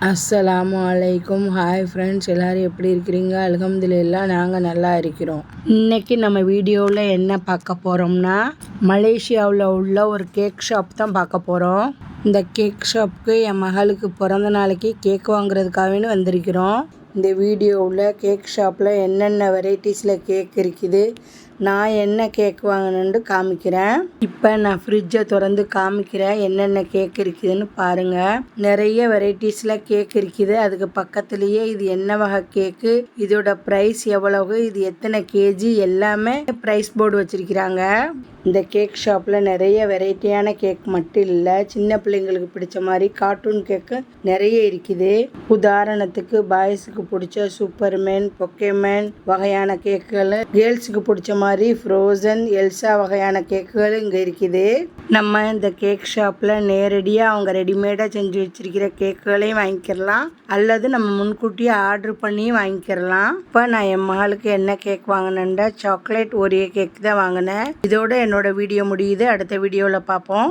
அஸ்ஸலாமு அலைக்கும். Hi friends, எல்லோரும் எப்படி இருக்கிறீங்க? அல்ஹம்துலில்லாஹ், நாங்கள் நல்லா இருக்கிறோம். இன்றைக்கி நம்ம வீடியோவில் என்ன பார்க்க போகிறோம்னா, மலேசியாவில் உள்ள ஒரு கேக் ஷாப் தான் பார்க்க போகிறோம். இந்த கேக் ஷாப்புக்கு என் மகளுக்கு பிறந்த நாளைக்கு கேக் வாங்குறதுக்காகவே வந்திருக்கிறோம். இந்த வீடியோவில் கேக் ஷாப்பில் என்னென்ன வெரைட்டிஸில் கேக் இருக்குது, நான் என்ன கேக் வாங்கினேன்னு காமிக்கிறேன். இப்போ நான் ஃப்ரிட்ஜை திறந்து காமிக்கிறேன் என்னென்ன கேக் இருக்குதுன்னு பாருங்கள். நிறைய வெரைட்டிஸில் கேக் இருக்குது. அதுக்கு பக்கத்துலேயே இது என்ன வகை கேக்கு, இதோட ப்ரைஸ் எவ்வளவு, இது எத்தனை கேஜி, எல்லாமே ப்ரைஸ் போர்டு வச்சுருக்கிறாங்க. இந்த கேக் ஷாப்பில் நிறைய வெரைட்டியான கேக் மட்டும் இல்லை, சின்ன பிள்ளைங்களுக்கு பிடிச்ச மாதிரி கார்ட்டூன் கேக்கு நிறைய இருக்குது. உதாரணத்துக்கு பாய்ஸுக்கு பிடிச்ச சூப்பர்மேன், பொக்கேமேன் வகையான கேக்குகள், கேர்ள்ஸுக்கு பிடிச்ச மாதிரி ஃப்ரோசன், எல்சா வகையான கேக்குகள் இங்கே இருக்குது. நம்ம இந்த கேக் ஷாப்பில் நேரடியாக அவங்க ரெடிமேடாக செஞ்சு வச்சிருக்கிற கேக்குகளையும் வாங்கிக்கிறலாம், அல்லது நம்ம முன்கூட்டியே ஆர்டர் பண்ணி வாங்கிக்கிறலாம். இப்போ நான் என் மகளுக்கு என்ன கேக் வாங்கினேன்டா, சாக்லேட் ஓரியோ கேக் தான் வாங்கினேன். இதோட என்னோட வீடியோ முடியுது. அடுத்த வீடியோவில் பார்ப்போம்.